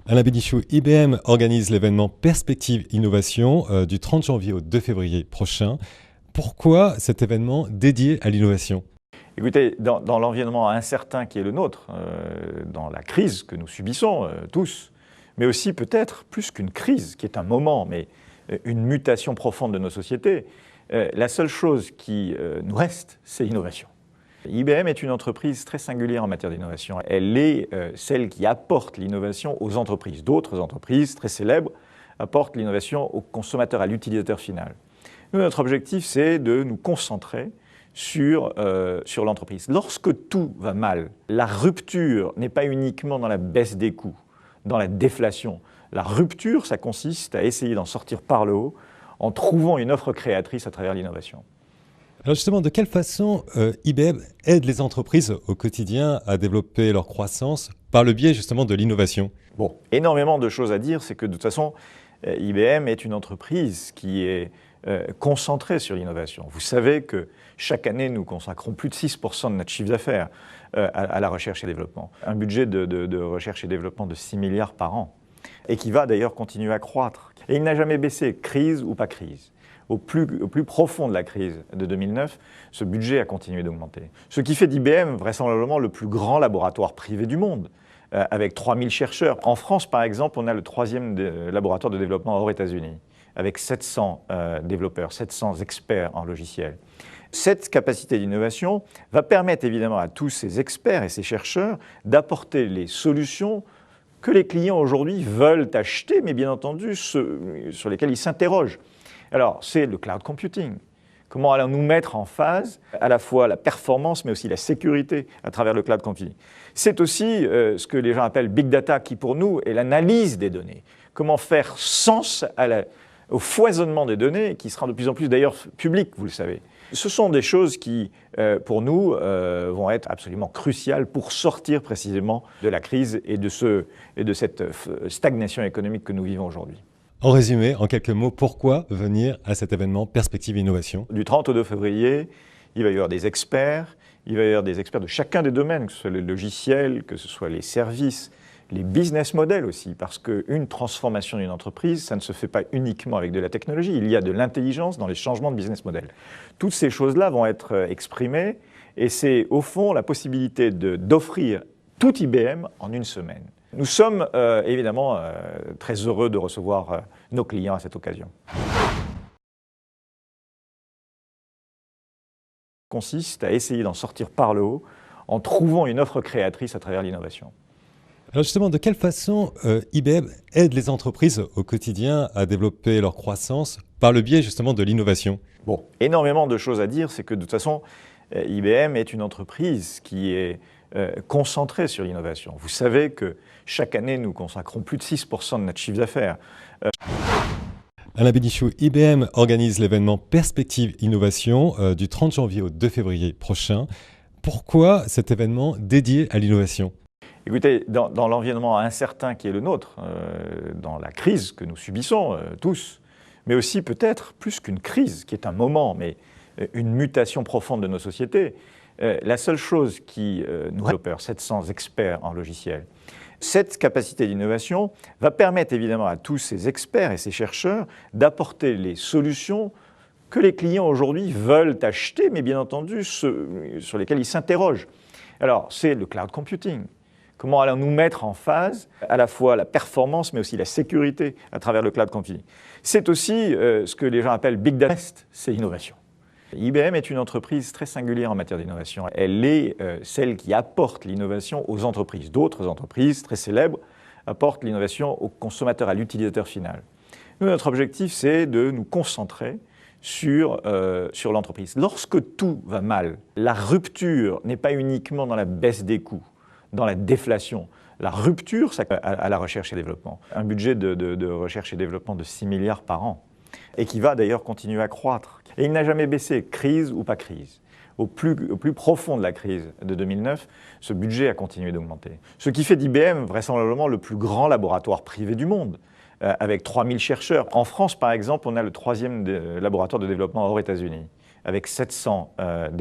Alain Bénichou, IBM organise l'événement Perspective Innovation du 30 janvier au 2 février prochain. Pourquoi cet événement dédié à l'innovation? Écoutez, dans l'environnement incertain qui est le nôtre, dans la crise que nous subissons tous, mais aussi peut-être plus qu'une crise, qui est un moment, mais une mutation profonde de nos sociétés, la seule chose qui nous reste, c'est l'innovation. IBM est une entreprise très singulière en matière d'innovation. Elle est celle qui apporte l'innovation aux entreprises. D'autres entreprises très célèbres apportent l'innovation au consommateur, à l'utilisateur final. Nous, notre objectif, c'est de nous concentrer sur l'entreprise. Lorsque tout va mal, la rupture n'est pas uniquement dans la baisse des coûts, dans la déflation. La rupture, ça consiste à essayer d'en sortir par le haut en trouvant une offre créatrice à travers l'innovation. Alors justement, de quelle façon IBM aide les entreprises au quotidien à développer leur croissance par le biais justement de l'innovation? Bon, énormément de choses à dire, c'est que de toute façon, IBM est une entreprise qui est concentrée sur l'innovation. Vous savez que chaque année, nous consacrons plus de 6% de notre chiffre d'affaires à la recherche et développement. Un budget de recherche et développement de 6 milliards par an, et qui va d'ailleurs continuer à croître. Et il n'a jamais baissé, crise ou pas crise. Au plus profond de la crise de 2009, ce budget a continué d'augmenter. Ce qui fait d'IBM vraisemblablement le plus grand laboratoire privé du monde, avec 3000 chercheurs. En France, par exemple, on a le 3e laboratoire de développement hors États-Unis, avec 700 développeurs, 700 experts en logiciel. Cette capacité d'innovation va permettre évidemment à tous ces experts et ces chercheurs d'apporter les solutions que les clients aujourd'hui veulent acheter, mais bien entendu ceux sur lesquels ils s'interrogent. Alors, c'est le cloud computing. Comment allons-nous mettre en phase à la fois la performance, mais aussi la sécurité à travers le cloud computing? C'est aussi ce que les gens appellent big data, qui pour nous est l'analyse des données. Comment faire sens au foisonnement des données, qui sera de plus en plus d'ailleurs public, vous le savez. Ce sont des choses qui, pour nous, vont être absolument cruciales pour sortir précisément de la crise et de cette stagnation économique que nous vivons aujourd'hui. En résumé, en quelques mots, pourquoi venir à cet événement Perspective Innovation? Du 30 au 2 février, il va y avoir des experts, il va y avoir des experts de chacun des domaines, que ce soit le logiciel, que ce soit les services, les business models aussi, parce qu'une transformation d'une entreprise, ça ne se fait pas uniquement avec de la technologie, il y a de l'intelligence dans les changements de business model. Toutes ces choses-là vont être exprimées, et c'est au fond la possibilité d'offrir tout IBM en une semaine. Nous sommes évidemment très heureux de recevoir nos clients à cette occasion. Consiste à essayer d'en sortir par le haut en trouvant une offre créatrice à travers l'innovation. Alors justement, de quelle façon IBM aide les entreprises au quotidien à développer leur croissance par le biais justement de l'innovation? Bon, énormément de choses à dire, c'est que de toute façon, IBM est une entreprise qui est concentrée sur l'innovation. Vous savez que chaque année, nous consacrons plus de 6% de notre chiffre d'affaires. Alain Bénichou, IBM organise l'événement Perspective Innovation du 30 janvier au 2 février prochain. Pourquoi cet événement dédié à l'innovation? Écoutez, dans l'environnement incertain qui est le nôtre, dans la crise que nous subissons tous, mais aussi peut-être plus qu'une crise, qui est un moment, mais une mutation profonde de nos sociétés, la seule chose qui nous reste, 700 experts en logiciel. Cette capacité d'innovation va permettre évidemment à tous ces experts et ces chercheurs d'apporter les solutions que les clients aujourd'hui veulent acheter, mais bien entendu ceux sur lesquels ils s'interrogent. Alors, c'est le cloud computing. Comment allons-nous mettre en phase à la fois la performance, mais aussi la sécurité à travers le cloud computing? C'est aussi ce que les gens appellent big data, c'est l'innovation. IBM est une entreprise très singulière en matière d'innovation. Elle est celle qui apporte l'innovation aux entreprises. D'autres entreprises très célèbres apportent l'innovation au consommateur, à l'utilisateur final. Nous, notre objectif, c'est de nous concentrer sur l'entreprise. Lorsque tout va mal, la rupture n'est pas uniquement dans la baisse des coûts, dans la déflation. La rupture, c'est à la recherche et développement. Un budget de recherche et développement de 6 milliards par an, et qui va d'ailleurs continuer à croître. Et il n'a jamais baissé, crise ou pas crise. Au plus profond de la crise de 2009, ce budget a continué d'augmenter. Ce qui fait d'IBM vraisemblablement le plus grand laboratoire privé du monde, avec 3000 chercheurs. En France, par exemple, on a le 3e laboratoire de développement hors États-Unis, avec 700 développeurs.